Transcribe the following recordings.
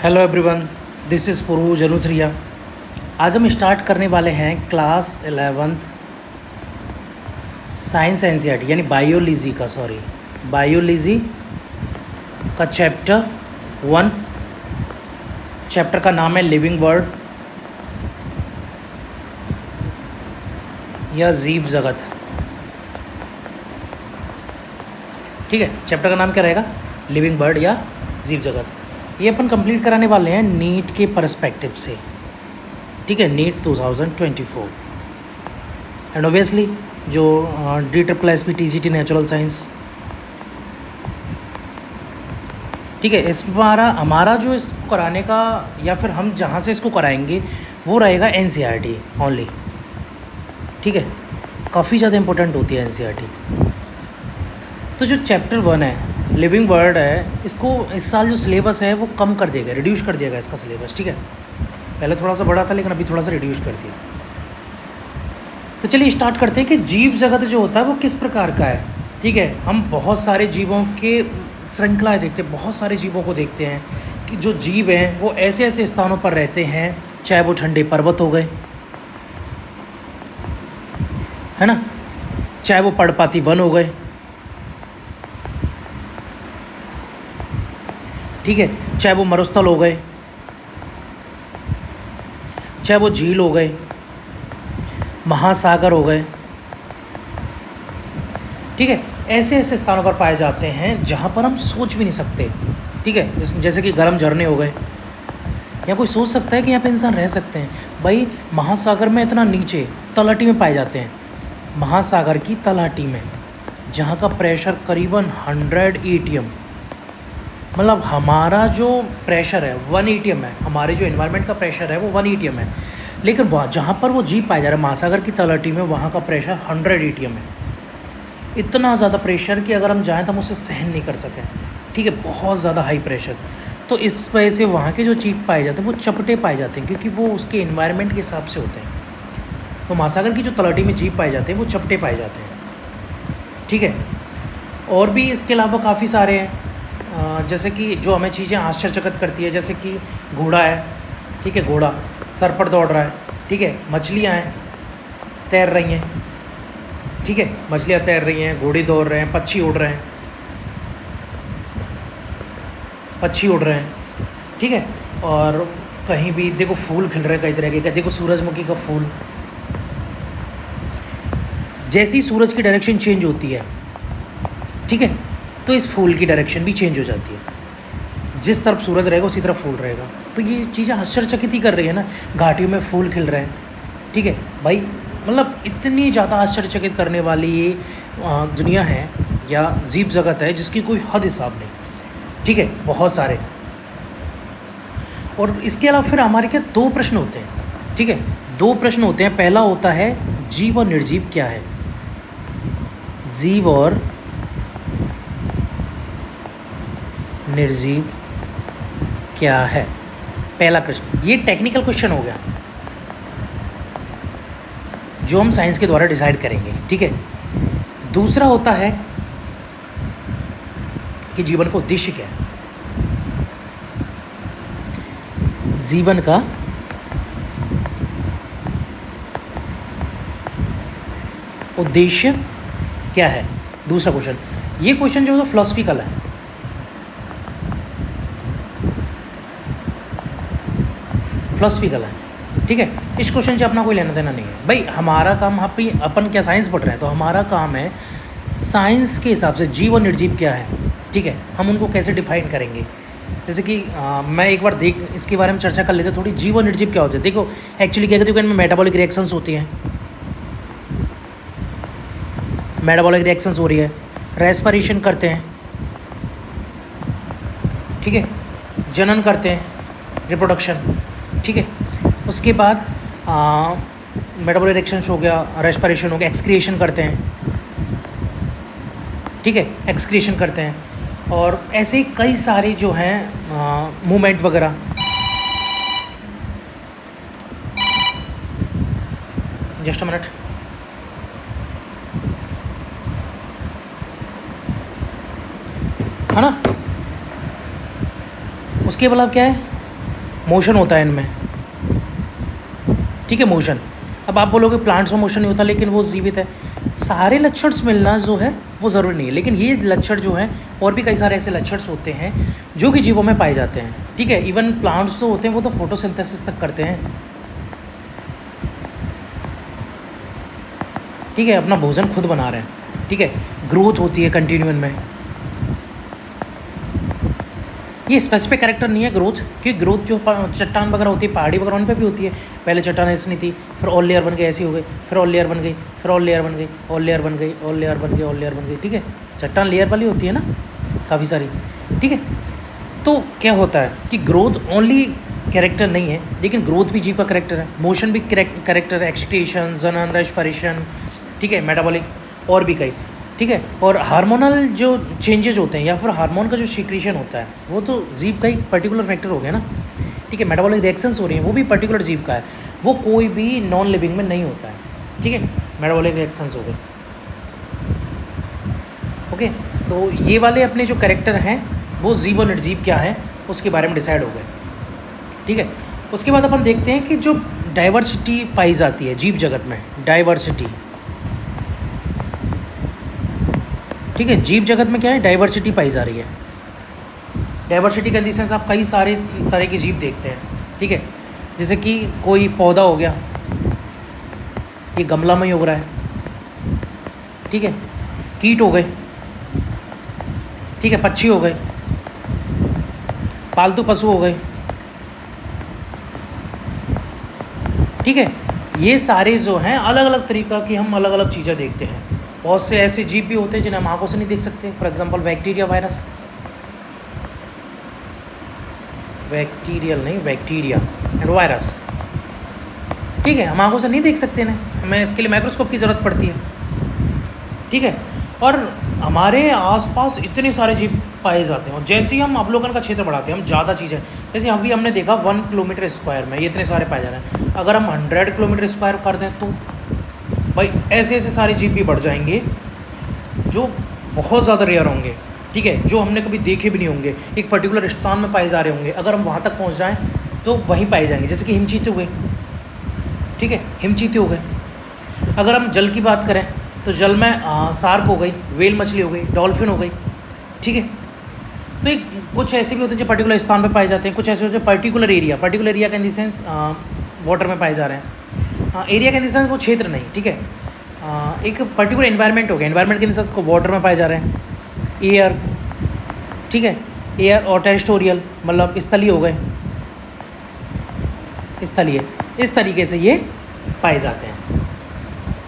Hello everyone, this is पुरू जनुथरिया। आज हम स्टार्ट करने वाले हैं क्लास 11th साइंस एनसीईआरटी यानी बायोलॉजी का चैप्टर 1। चैप्टर का नाम है लिविंग वर्ल्ड या जीव जगत। ठीक है, चैप्टर का नाम क्या रहेगा? लिविंग वर्ल्ड या जीव जगत। ये अपन कंप्लीट कराने वाले हैं नीट के पर्सपेक्टिव से। ठीक है, नीट 2024 एंड ऑब्वियसली जो DSSS TGT नेचुरल साइंस। ठीक है, इस हमारा जो इसको कराने का या फिर हम जहाँ से इसको कराएंगे वो रहेगा NCERT ओनली। ठीक है, काफ़ी ज़्यादा इम्पोर्टेंट होती है NCERT। तो जो चैप्टर 1 है लिविंग वर्ल्ड है, इसको इस साल जो सिलेबस है वो कम कर दिया गया, रिड्यूस कर दिया गया इसका सिलेबस। ठीक है, पहले थोड़ा सा बड़ा था लेकिन अभी थोड़ा सा रिड्यूस कर दिया। तो चलिए स्टार्ट करते हैं कि जीव जगत जो होता है वो किस प्रकार का है। ठीक है, हम बहुत सारे जीवों के श्रृंखलाएँ देखते हैं, बहुत सारे जीवों को देखते हैं कि जो जीव हैं वो ऐसे ऐसे स्थानों पर रहते हैं, चाहे वो ठंडे पर्वत हो गए, है ना, चाहे वो पर्णपाती वन हो गए। ठीक है, चाहे वो मरुस्थल हो गए, चाहे वो झील हो गए, महासागर हो गए। ठीक है, ऐसे ऐसे स्थानों पर पाए जाते हैं जहाँ पर हम सोच भी नहीं सकते। ठीक है, जैसे कि गर्म झरने हो गए। या कोई सोच सकता है कि यहाँ पे इंसान रह सकते हैं? भाई महासागर में इतना नीचे तलहटी में पाए जाते हैं, महासागर की तलहटी में, जहाँ का प्रेशर करीबन 100 ATM, मतलब हमारा जो प्रेशर है 1 ATM है, हमारे जो एनवायरनमेंट का प्रेशर है वो 1 ATM है, लेकिन वहाँ जहाँ पर वो जीव पाया जा रहा है महासागर की तलहटी में, वहाँ का प्रेशर 100 ATM है। इतना ज़्यादा प्रेशर कि अगर हम चाहें तो हम उसे सहन नहीं कर सकें। ठीक है, बहुत ज़्यादा हाई प्रेशर। तो इस वजह से वहाँ के जो जीव पाए जाते हैं वो चपटे पाए जाते हैं, क्योंकि वो उसके एनवायरनमेंट के हिसाब से होते हैं। तो महासागर की जो तलहटी में जीव पाए जाते हैं वो चपटे पाए जाते हैं। ठीक है, और भी इसके अलावा काफ़ी सारे हैं, जैसे कि जो हमें चीज़ें आश्चर्यचकित करती है, जैसे कि घोड़ा है। ठीक है, घोड़ा सर पर दौड़ रहा है। ठीक है, मछलियाँ हैं, तैर रही हैं। ठीक है, मछलियाँ तैर रही हैं, घोड़े दौड़ रहे हैं, पक्षी उड़ रहे हैं, पक्षी उड़ रहे हैं। ठीक है, और कहीं भी देखो फूल खिल रहे हैं कई तरह के, देखो सूरजमुखी का फूल। जैसी सूरज की डायरेक्शन चेंज होती है, ठीक है, तो इस फूल की डायरेक्शन भी चेंज हो जाती है। जिस तरफ सूरज रहेगा उसी तरफ फूल रहेगा। तो ये चीज़ें आश्चर्यचकित ही कर रही है ना, घाटियों में फूल खिल रहे हैं। ठीक है भाई, मतलब इतनी ज़्यादा आश्चर्यचकित करने वाली ये दुनिया है या जीव जगत है जिसकी कोई हद हिसाब नहीं। ठीक है, बहुत सारे। और इसके अलावा फिर हमारे क्या 2 प्रश्न होते हैं। ठीक है, 2 प्रश्न होते हैं। पहला होता है जीव और निर्जीव क्या है, जीव और निर्जीव क्या है, पहला प्रश्न। ये टेक्निकल क्वेश्चन हो गया जो हम साइंस के द्वारा डिसाइड करेंगे। ठीक है, दूसरा होता है कि जीवन का उद्देश्य क्या है, जीवन का उद्देश्य क्या है, दूसरा क्वेश्चन। ये क्वेश्चन जो है फिलोसफिकल है, फिलोसफिकल है। ठीक है, इस क्वेश्चन से अपना कोई लेना देना नहीं है। भाई हमारा काम, अपन क्या साइंस पढ़ रहे हैं, तो हमारा काम है साइंस के हिसाब से जीव और निर्जीव क्या है। ठीक है, हम उनको कैसे डिफाइन करेंगे। जैसे कि मैं एक बार इसके बारे में चर्चा कर लेते थोड़ी, जीव और निर्जीव क्या होते हैं। देखो एक्चुअली क्या कहते हैं, इनमें मेटाबॉलिक रिएक्शंस होती हैं, मेटाबॉलिक रिएक्शंस हो रही है, रेस्पिरेशन करते हैं। ठीक है, जनन करते हैं, रिप्रोडक्शन। ठीक है, उसके बाद मेटाबॉलिक रिएक्शंस हो गया, रेस्पिरेशन हो गया, एक्सक्रिएशन करते हैं। ठीक है, एक्सक्रिएशन करते हैं, और ऐसे ही कई सारे जो हैं मूवमेंट वगैरह। Just a minute. है ना, उसके बाद क्या है, मोशन होता है इनमें, ठीक है, मोशन। अब आप बोलोगे प्लांट्स में मोशन नहीं होता लेकिन वो जीवित है। सारे लक्षण मिलना जो है वो ज़रूरी नहीं है, लेकिन ये लक्षण जो हैं और भी कई सारे ऐसे लक्षण होते हैं जो कि जीवों में पाए जाते हैं, ठीक है। इवन प्लांट्स जो होते हैं वो तो फोटोसिंथेसिस तक करते हैं, ठीक है, अपना भोजन खुद बना रहे हैं, ठीक है। ग्रोथ होती है कंटिन्यून में, ये स्पेसिफिक कैरेक्टर नहीं है ग्रोथ, क्योंकि ग्रोथ जो चट्टान वगैरह होती है, पहाड़ी वगैरह, उन पे भी होती है। पहले चट्टान ऐसी नहीं थी, फिर ऑल लेयर बन गई, ऐसी हो गई, फिर ऑल लेयर बन गई, फिर ऑल लेयर बन गई, ऑल लेयर बन गई, ऑल लेयर बन गई, ऑल लेयर बन गई, ठीक है। चट्टान लेयर वाली होती है ना काफ़ी सारी, ठीक है। तो क्या होता है कि ग्रोथ ओनली कैरेक्टर नहीं है, लेकिन ग्रोथ भी जीव का कैरेक्टर है, मोशन भी कैरेक्टर है, एक्सक्रीशन, जनन, रेस्पिरेशन, ठीक है, मेटाबॉलिक और भी कई, ठीक है। और हार्मोनल जो चेंजेज होते हैं या फिर हार्मोन का जो सिक्रीशन होता है वो तो जीव का ही पर्टिकुलर फैक्टर हो गया ना, ठीक है। मेटाबॉलिक रिएक्शंस हो रही हैं वो भी पर्टिकुलर जीव का है, वो कोई भी नॉन लिविंग में नहीं होता है, ठीक है। मेटाबॉलिक रिएक्शंस हो गए, ओके। तो ये वाले अपने जो कैरेक्टर हैं वो जीव और निर्जीव क्या है उसके बारे में डिसाइड हो गए, ठीक है। उसके बाद अपन देखते हैं कि जो डाइवर्सिटी पाई जाती है जीव जगत में, डाइवर्सिटी, ठीक है। जीव जगत में क्या है, डाइवर्सिटी पाई जा रही है। डाइवर्सिटी का सेंस आप कई सारे तरह के जीव देखते हैं, ठीक है। जैसे कि कोई पौधा हो गया, ये गमला में ही उग रहा है, ठीक है। कीट हो गए, ठीक है, पक्षी हो गए, पालतू पशु हो गए, ठीक है। ये सारे जो हैं अलग अलग तरीक़ा की हम अलग अलग चीज़ें देखते हैं। बहुत से ऐसे जीव भी होते हैं जिन्हें हम आंखों से नहीं देख सकते, for example bacteria, virus, bacterial नहीं, बैक्टीरिया एंड वायरस, ठीक है, हम आंखों से नहीं देख सकते ना, हमें इसके लिए माइक्रोस्कोप की ज़रूरत पड़ती है, ठीक है। और हमारे आसपास इतने सारे जीव पाए जाते हैं, और जैसे ही हम अवलोकन का क्षेत्र बढ़ाते हैं, हम ज़्यादा चीज़ें, जैसे अभी हमने देखा 1 किलोमीटर स्क्वायर में ये इतने सारे पाए जा रहे हैं, अगर हम 100 किलोमीटर स्क्वायर कर दें तो भाई ऐसे ऐसे सारे जीव भी बढ़ जाएंगे जो बहुत ज़्यादा रेयर होंगे, ठीक है, जो हमने कभी देखे भी नहीं होंगे, एक पर्टिकुलर स्थान में पाए जा रहे होंगे। अगर हम वहाँ तक पहुँच जाएँ तो वहीं पाए जाएंगे, जैसे कि हिमचीते हो गए, ठीक है, हिमचीते हो गए। अगर हम जल की बात करें तो जल में शार्क हो गई, वेल मछली हो गई, डॉल्फिन हो गई, ठीक है। तो एक कुछ ऐसे भी होते हैं जो पर्टिकुलर स्थान पे पाए जाते हैं, कुछ ऐसे होते हैं पर्टिकुलर एरिया का इन द सेंस वाटर में पाए जा रहे हैं। एरिया का इन द सेंस वो क्षेत्र नहीं, ठीक है। एक पर्टिकुलर एनवायरनमेंट हो गया, एनवायरनमेंट के इन द सेंस को वाटर में पाए जा रहे हैं, एयर, ठीक है, एयर और टेरेस्टोरियल मतलब स्थलीय हो गए, स्थलीय, इस तरीके से ये पाए जाते हैं,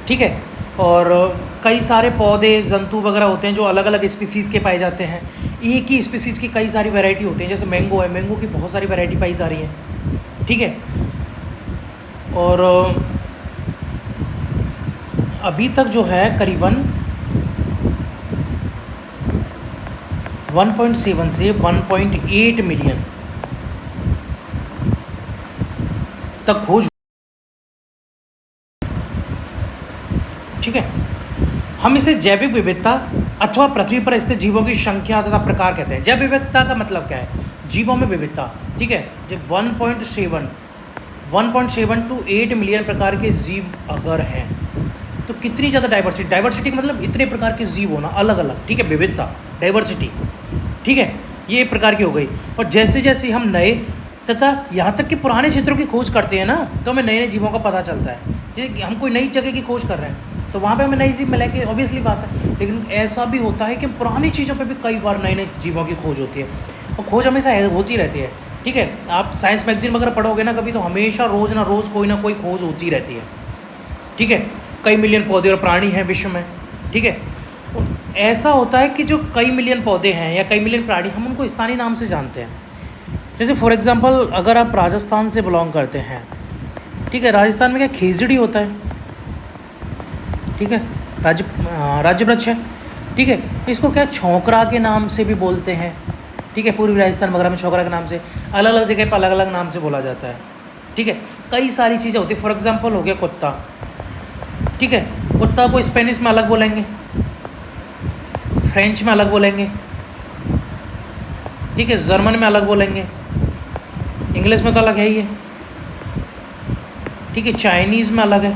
ठीक है। और कई सारे पौधे, जंतु वगैरह होते हैं जो अलग अलग स्पीसीज़ के पाए जाते हैं। एक ही स्पीसीज़ की कई सारी वैरायटी होती है, जैसे मैंगो है, मैंगो की बहुत सारी वैरायटी पाई जा रही है, ठीक है। और अभी तक जो है करीबन 1.7 से 1.8 मिलियन तक खोज, ठीक है। हम इसे जैविक विविधता अथवा पृथ्वी पर स्थित जीवों की संख्या तथा प्रकार कहते हैं। जैव विविधता का मतलब क्या है, जीवों में विविधता, ठीक है। जब 1.7 टू 8 मिलियन प्रकार के जीव अगर हैं तो कितनी ज़्यादा डाइवर्सिटी का मतलब इतने प्रकार के जीव होना, अलग अलग, ठीक है, विविधता, डाइवर्सिटी, ठीक है, ये एक प्रकार की हो गई। और जैसे जैसे हम नए तथा यहाँ तक कि पुराने क्षेत्रों की खोज करते हैं ना, तो हमें नए नए जीवों का पता चलता है। जैसे हम कोई नई जगह की खोज कर रहे हैं तो वहाँ पे हमें नई जीव मिलेंगे, ऑब्वियसली बात है। लेकिन ऐसा भी होता है कि पुरानी चीज़ों पे भी कई बार नए नए जीवों की खोज होती है, और खोज हमेशा होती रहती है, ठीक है। आप साइंस मैगजीन वगैरह पढ़ोगे ना कभी, तो हमेशा रोज़ ना रोज़ कोई ना कोई खोज होती रहती है, ठीक है। कई मिलियन पौधे और प्राणी हैं विश्व में, ठीक है। ऐसा होता है कि जो कई मिलियन पौधे हैं या कई मिलियन प्राणी, हम उनको स्थानीय नाम से जानते हैं। जैसे फॉर एग्जांपल अगर आप राजस्थान से बिलोंग करते हैं, ठीक है, राजस्थान में क्या खेजड़ी होता है, ठीक है, राज्य वृक्ष है, ठीक है। इसको क्या छोकरा के नाम से भी बोलते हैं, ठीक है। पूर्वी राजस्थान वगैरह में छोकरा के नाम से, अलग अलग जगह पर अलग अलग नाम से बोला जाता है, ठीक है। कई सारी चीज़ें होती है, फॉर एग्जांपल हो गया कुत्ता, ठीक है। कुत्ता को स्पेनिश में अलग बोलेंगे, फ्रेंच में अलग बोलेंगे, ठीक है, जर्मन में अलग बोलेंगे, इंग्लिश में तो अलग है ही है, ठीक है। चाइनीज़ में अलग है,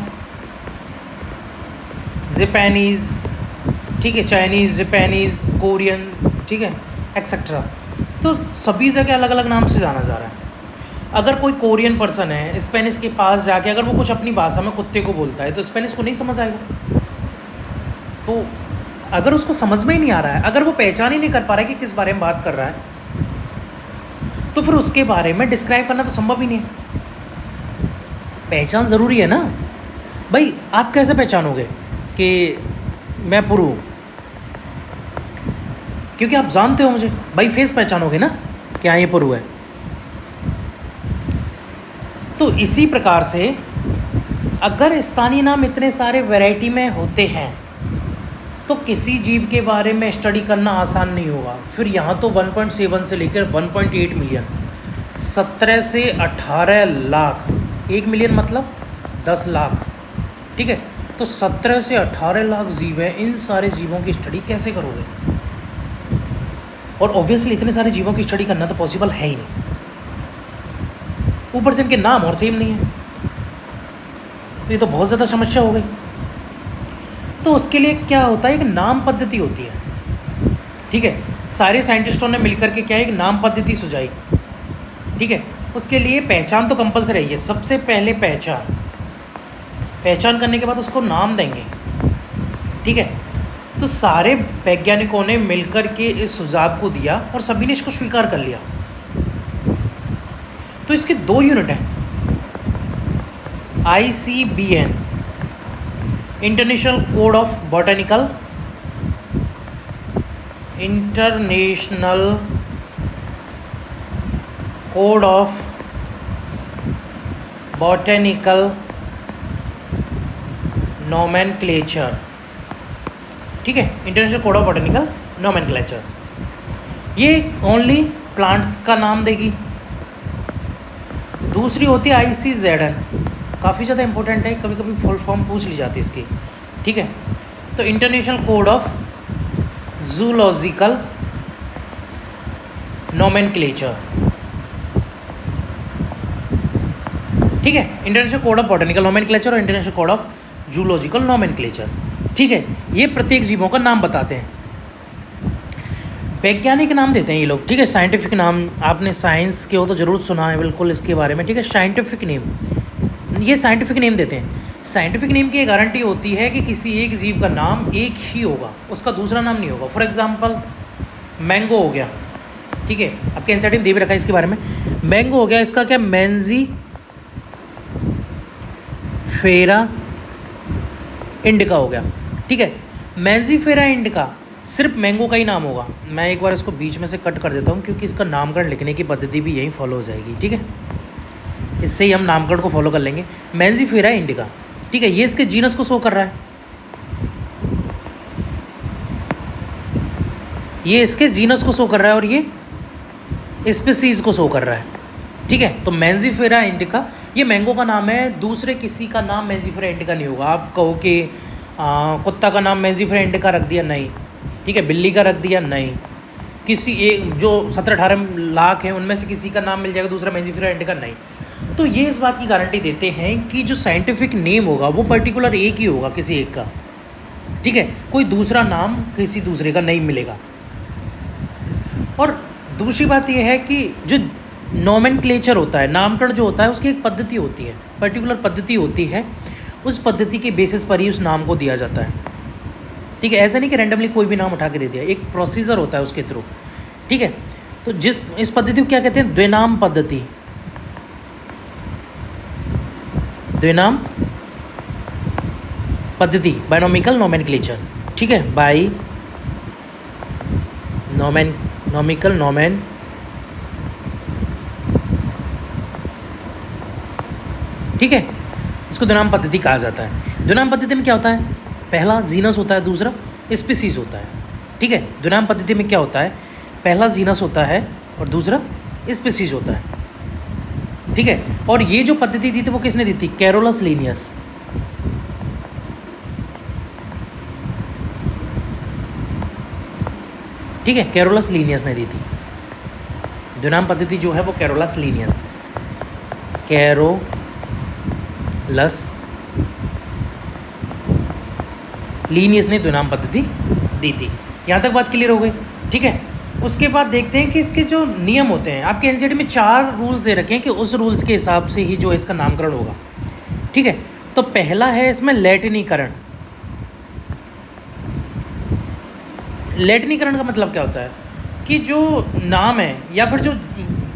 जापानीज़, ठीक है, चाइनीज़, जापानीज़, कोरियन, ठीक है, एक्सेट्रा। तो सभी जगह अलग अलग नाम से जाना जा रहा है। अगर कोई कोरियन पर्सन है स्पेनिश के पास जाके अगर वो कुछ अपनी भाषा में कुत्ते को बोलता है तो स्पेनिश को नहीं समझ आएगा। तो अगर उसको समझ में ही नहीं आ रहा है, अगर वो पहचान ही नहीं कर पा रहा है कि किस बारे में बात कर रहा है, तो फिर उसके बारे में डिस्क्राइब करना तो संभव ही नहीं है। पहचान ज़रूरी है ना भाई। आप कैसे पहचानोगे कि मैं पुरु हूँ? क्योंकि आप जानते हो मुझे भाई, फेस पहचानोगे ना कि हाँ ये पुरु है। तो इसी प्रकार से अगर स्थानीय नाम इतने सारे वैरायटी में होते हैं तो किसी जीव के बारे में स्टडी करना आसान नहीं होगा। फिर यहाँ तो 1.7 से लेकर 1.8 मिलियन, 17 से 18 लाख, 1 मिलियन मतलब 10 लाख, ठीक है। तो 17 से 18 लाख जीव हैं, इन सारे जीवों की स्टडी कैसे करोगे? और ऑब्वियसली इतने सारे जीवों की स्टडी करना तो पॉसिबल है ही नहीं, ऊपर से इनके नाम और सेम नहीं है, तो ये तो बहुत ज़्यादा समस्या हो गई। तो उसके लिए क्या होता है, एक नाम पद्धति होती है, ठीक है। सारे साइंटिस्टों ने मिलकर के क्या एक नाम पद्धति सुझाई, ठीक है। उसके लिए पहचान तो कंपलसरी है। सबसे पहले पहचान करने के बाद उसको नाम देंगे, ठीक है। तो सारे वैज्ञानिकों ने मिलकर के इस सुझाव को दिया और सभी ने इसको स्वीकार कर लिया। तो इसके 2 यूनिट हैं, ICBN, international code of botanical, international code of botanical nomenclature, ठीक है, international code of botanical nomenclature. ये ओनली प्लांट्स का नाम देगी। दूसरी होती है ICZN, काफ़ी ज़्यादा इंपॉर्टेंट है, कभी कभी फुल फॉर्म पूछ ली जाती है इसकी, ठीक है। तो international code of zoological nomenclature, ठीक है, international code of botanical nomenclature और international code of zoological nomenclature, ठीक है। ये प्रत्येक जीवों का नाम बताते हैं, वैज्ञानिक नाम देते हैं ये लोग, ठीक है। साइंटिफिक नाम आपने साइंस के हो तो ज़रूर सुना है बिल्कुल इसके बारे में, ठीक है। साइंटिफिक नेम, ये साइंटिफिक नेम देते हैं। साइंटिफिक नेम की गारंटी होती है कि किसी एक जीव का नाम एक ही होगा, उसका दूसरा नाम नहीं होगा। फॉर एग्जांपल मैंगो हो गया, ठीक है, आपके एनसीईआरटी में दे भी रखा है इसके बारे में। मैंगो हो गया, इसका क्या मैंजी फेरा इंडिका हो गया, ठीक है। मैंजी फेरा इंडिका सिर्फ मैंगो का ही नाम होगा। मैं एक बार इसको बीच में से कट कर देता हूँ क्योंकि इसका नामकरण लिखने की पद्धति भी यही फॉलो हो जाएगी, ठीक है। इससे ही हम नामकरण को फॉलो कर लेंगे। मैंजी फेरा इंडिका, ठीक है, ये इसके जीनस को शो कर रहा है, ये इसके जीनस को शो कर रहा है और ये स्पीसीज को शो कर रहा है, ठीक है। तो मैंजी फेरा इंडिका ये मैंगो का नाम है, दूसरे किसी का नाम मैंजी फेरा इंडिका नहीं होगा। आप कहो कि कुत्ता का नाम मैंजी फेरा इंडिका रख दिया, नहीं, ठीक है। बिल्ली का रख दिया, नहीं। किसी एक जो 17-18 लाख हैं उनमें से किसी का नाम मिल जाएगा दूसरा मैंजी फेरा इंडिका, नहीं। तो ये इस बात की गारंटी देते हैं कि जो साइंटिफिक नेम होगा वो पर्टिकुलर एक ही होगा, किसी एक का, ठीक है। कोई दूसरा नाम किसी दूसरे का नहीं मिलेगा। और दूसरी बात यह है कि जो नोमेनक्लेचर होता है, नामकरण जो होता है, उसकी एक पद्धति होती है, पर्टिकुलर पद्धति होती है। उस पद्धति के बेसिस पर ही उस नाम को दिया जाता है, ठीक है। ऐसा नहीं कि रैंडमली कोई भी नाम उठा के दे दिया, एक प्रोसीजर होता है उसके थ्रू, ठीक है। तो इस पद्धति को क्या कहते हैं, द्विनाम पद्धति, द्विनाम पद्धति, बायनोमिकल नोमेनक्लेचर, ठीक है, बाई नोमिकल नोमेन, ठीक है। इसको द्विनाम पद्धति कहा जाता है। द्विनाम पद्धति में क्या होता है, पहला जीनस होता है, दूसरा स्पीसीज होता है, ठीक है। द्विनाम पद्धति में क्या होता है, पहला जीनस होता है और दूसरा स्पीसीज होता है, ठीक है। और ये जो पद्धति दी थी वो किसने दी थी, कैरोलस लीनियस, ठीक है, कैरोलस लीनियस ने दी थी। द्विनाम पद्धति जो है वो कैरोलस लीनियस, कैरोलस लीनियस ने द्विनाम पद्धति दी थी। यहाँ तक बात क्लियर हो गई, ठीक है। उसके बाद देखते हैं कि इसके जो नियम होते हैं, आपके एनसीईआरटी में 4 रूल्स दे रखे हैं कि उस रूल्स के हिसाब से ही जो इसका नामकरण होगा, ठीक है। तो पहला है इसमें लैटिनीकरण। लैटिनीकरण का मतलब क्या होता है कि जो नाम है या फिर जो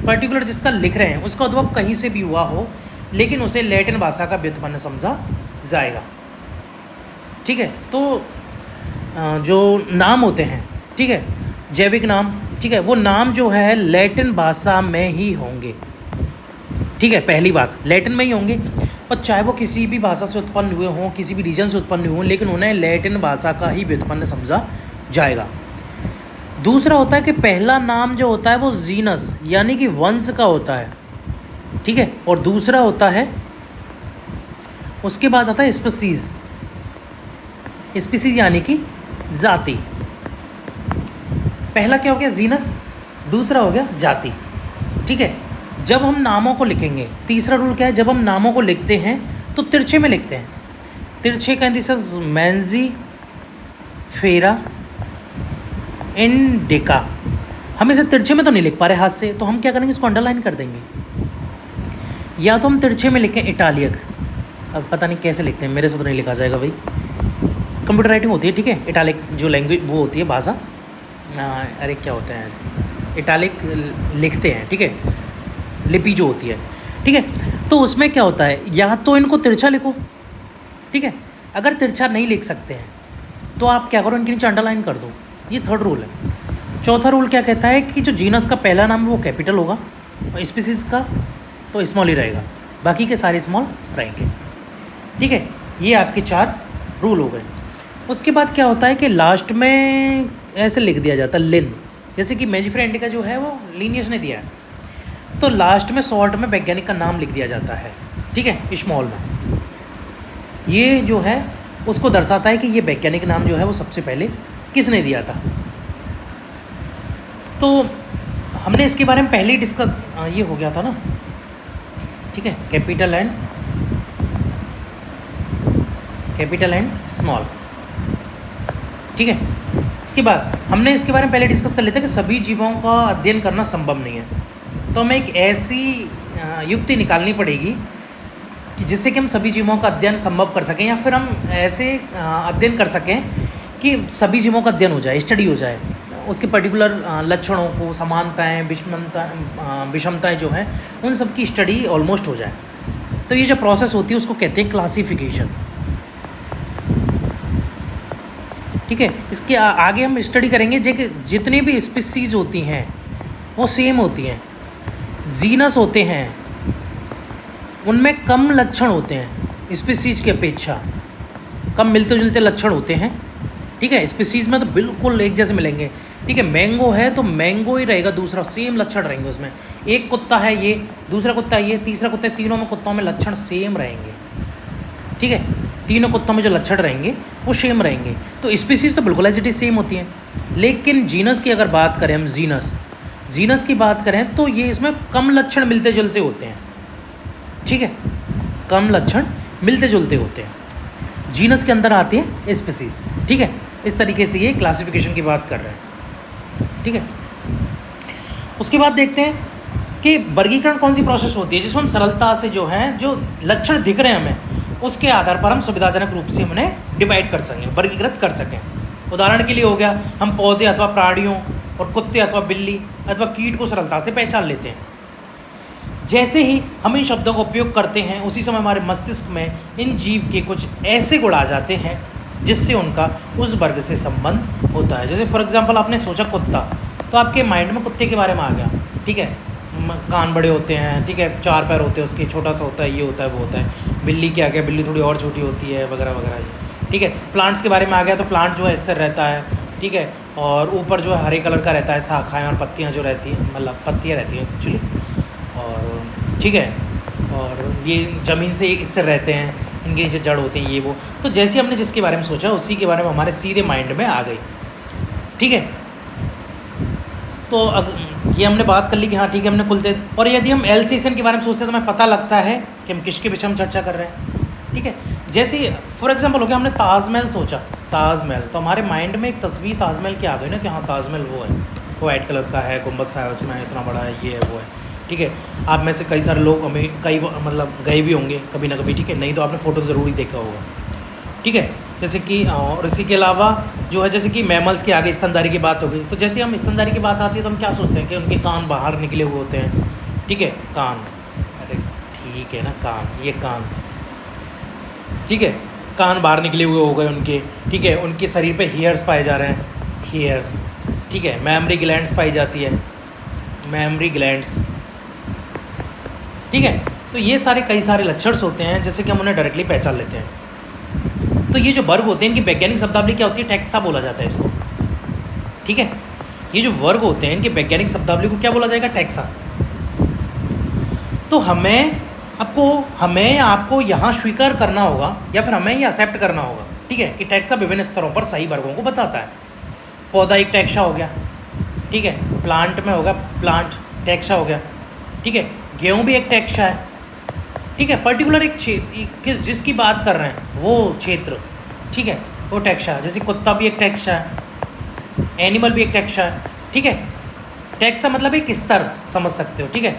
पर्टिकुलर जिसका लिख रहे हैं उसका उद्भव कहीं से भी हुआ हो, लेकिन उसे लैटिन भाषा का व्युत्पन्न समझा जाएगा, ठीक है। तो जो नाम होते हैं, ठीक है, जैविक नाम, ठीक है, वो नाम जो है लैटिन भाषा में ही होंगे, ठीक है। पहली बात लैटिन में ही होंगे, और चाहे वो किसी भी भाषा से उत्पन्न हुए हों, किसी भी रीजन से उत्पन्न हुए हों, लेकिन उन्हें लैटिन भाषा का ही व्युत्पन्न समझा जाएगा। दूसरा होता है कि पहला नाम जो होता है वो जीनस यानी कि वंश का होता है, ठीक है। और दूसरा होता है, उसके बाद आता है स्पीसीज। स्पीसीज यानी कि जाति। पहला क्या हो गया जीनस, दूसरा हो गया जाति, ठीक है। जब हम नामों को लिखेंगे, तीसरा रूल क्या है, जब हम नामों को लिखते हैं तो तिरछे में लिखते हैं। तिरछे का दिस मैंजी फेरा इंडिका। हम इसे तिरछे में तो नहीं लिख पा रहे हाथ से, तो हम क्या करेंगे, इसको अंडरलाइन कर देंगे। या तो हम तिरछे में लिखें इटालिक, अब पता नहीं कैसे लिखते हैं, मेरे से तो नहीं लिखा जाएगा भाई, कंप्यूटर राइटिंग होती है, ठीक है। इटालिक जो लैंग्वेज वो होती है भाषा, अरे क्या होता है, इटालिक लिखते हैं, ठीक है, लिपि जो होती है, ठीक है। तो उसमें क्या होता है, या तो इनको तिरछा लिखो, ठीक है। अगर तिरछा नहीं लिख सकते हैं तो आप क्या करो, इनके नीचे अंडरलाइन कर दो। ये थर्ड रूल है। चौथा रूल क्या कहता है कि जो जीनस का पहला नाम है वो कैपिटल होगा, और स्पीसीज का तो स्मॉल ही रहेगा, बाकी के सारे स्मॉल रहेंगे, ठीक है। ये आपके 4 रूल हो गए। उसके बाद क्या होता है कि लास्ट में ऐसे लिख दिया जाता है लिन, जैसे कि मैजिफेरा इंडिका जो है वो लीनियस ने दिया है, तो लास्ट में शॉर्ट में वैज्ञानिक का नाम लिख दिया जाता है, ठीक है, स्मॉल में। ये जो है उसको दर्शाता है कि ये वैज्ञानिक नाम जो है वो सबसे पहले किसने दिया था। तो हमने इसके बारे में पहले ही डिस्कस ये हो गया था ना, ठीक है, कैपिटल एंड स्मॉल, ठीक है। इसके बाद हमने इसके बारे में पहले डिस्कस कर लेते हैं कि सभी जीवों का अध्ययन करना संभव नहीं है, तो हमें एक ऐसी युक्ति निकालनी पड़ेगी कि जिससे कि हम सभी जीवों का अध्ययन संभव कर सकें, या फिर हम ऐसे अध्ययन कर सकें कि सभी जीवों का अध्ययन हो जाए, स्टडी हो जाए, उसके पर्टिकुलर लक्षणों को, समानताएं, विषमताएं जो हैं उन सब की स्टडी ऑलमोस्ट हो जाए। तो ये जो प्रोसेस होती है उसको कहते हैं क्लासिफिकेशन, ठीक है। इसके आगे हम स्टडी करेंगे कि जितनी भी स्पीसीज होती हैं वो सेम होती हैं, जीनस होते हैं उनमें कम लक्षण होते हैं, स्पीसीज की अपेक्षा कम मिलते जुलते लक्षण होते हैं, ठीक है। स्पीसीज में तो बिल्कुल एक जैसे मिलेंगे, ठीक है। मैंगो है तो मैंगो ही रहेगा, दूसरा सेम लक्षण रहेंगे उसमें। एक कुत्ता है ये, दूसरा कुत्ता है ये, तीसरा कुत्ता है, तीनों में कुत्तों में लक्षण सेम रहेंगे, ठीक है। तीनों कुत्तों में जो लक्षण रहेंगे वो सेम रहेंगे। तो स्पीसीज तो बिल्कुल एज इट इज सेम होती हैं, लेकिन जीनस की अगर बात करें हम, जीनस की बात करें तो ये इसमें कम लक्षण मिलते जुलते होते हैं, ठीक है, कम लक्षण मिलते जुलते होते हैं, जीनस के अंदर आते हैं स्पीसीज, ठीक है। इस तरीके से ये क्लासिफिकेशन की बात कर रहे हैं, ठीक है। उसके बाद देखते हैं कि वर्गीकरण कौन सी प्रोसेस होती है जिसमें हम सरलता से जो है, जो लक्षण दिख रहे हैं हमें, उसके आधार पर हम सुविधाजनक रूप से उन्हें डिवाइड कर सकें, वर्गीकृत कर सकें। उदाहरण के लिए हो गया, हम पौधे अथवा प्राणियों और कुत्ते अथवा बिल्ली अथवा कीट को सरलता से पहचान लेते हैं। जैसे ही हम इन शब्दों का उपयोग करते हैं उसी समय हमारे मस्तिष्क में इन जीव के कुछ ऐसे गुण आ जाते हैं जिससे उनका उस वर्ग से संबंध होता है। जैसे फॉर एग्जांपल आपने सोचा कुत्ता, तो आपके माइंड में कुत्ते के बारे में आ गया, ठीक है, कान बड़े होते हैं, ठीक है, 4 पैर होते हैं उसके, छोटा सा होता है, ये होता है, वो होता है। बिल्ली के आ गया, बिल्ली थोड़ी और छोटी होती है, वगैरह वगैरह, ये ठीक है। प्लांट्स के बारे में आ गया तो प्लांट जो है स्थिर रहता है, ठीक है, और ऊपर जो है हरे कलर का रहता है, शाखाएँ और पत्तियाँ जो रहती हैं, मतलब पत्तियाँ रहती हैं एक्चुअली, और ठीक है, और ये ज़मीन से स्थिर रहते हैं, इनके नीचे जड़ होते हैं, ये वो। तो जैसे हमने जिसके बारे में सोचा उसी के बारे में हमारे सीधे माइंड में आ गई, ठीक है। तो ये हमने बात कर ली कि हाँ ठीक है हमने कुल दे। और यदि हम एलसीएशन के बारे में सोचते हैं तो हमें पता लगता है कि हम किसके विषय में चर्चा कर रहे हैं। ठीक है, जैसे फॉर एग्जांपल हो गया हमने ताजमहल सोचा, ताजमहल, तो हमारे माइंड में एक तस्वीर ताजमहल की आ गई ना कि हाँ ताजमहल वो है, वो वाइट कलर का है, गुम्बद सा है उसमें, इतना बड़ा है, ये है वो है। ठीक है, आप में से कई सारे लोग हमें कई मतलब गए भी होंगे कभी ना कभी। ठीक है, नहीं तो आपने फ़ोटो ज़रूर ही देखा होगा। ठीक है, जैसे कि और इसी के अलावा जो है जैसे कि मैमल्स के आगे स्तनधारी की बात हो गई, तो जैसे हम स्तनधारी की बात आती है तो हम क्या सोचते हैं कि उनके कान बाहर निकले हुए होते हैं। ठीक है, कान, अरे ठीक है ना, कान, ये कान, ठीक है, कान बाहर निकले हुए हो गए उनके। ठीक है, उनके शरीर पे हेयर्स पाए जा रहे हैं, हेयर्स। ठीक है, मैमरी ग्लैंड्स पाई जाती है, मैमरी ग्लैंड्स। ठीक है, तो ये सारे कई सारे लक्षण होते हैं जैसे कि हम उन्हें डायरेक्टली पहचान लेते हैं। तो ये जो वर्ग होते हैं इनकी वैज्ञानिक शब्दावली क्या होती है? टैक्सा बोला जाता है इसको। ठीक है, ये जो वर्ग होते हैं इनकी वैज्ञानिक शब्दावली को क्या बोला जाएगा? टैक्सा। तो हमें आपको यहाँ स्वीकार करना होगा या फिर हमें ये एक्सेप्ट करना होगा, ठीक है, कि टैक्सा विभिन्न स्तरों पर सही वर्गों को बताता है। पौधा एक टैक्सा हो गया, ठीक है, प्लांट में होगा, प्लांट टैक्सा हो गया। ठीक है, गेहूँ भी एक टैक्सा है। ठीक है, पर्टिकुलर एक क्षेत्र जिसकी बात कर रहे हैं वो क्षेत्र, ठीक है, वो टैक्सा है। जैसे कुत्ता भी एक टैक्सा है, एनिमल भी एक टैक्सा है। ठीक है, टैक्सा मतलब एक स्तर समझ सकते हो। ठीक है,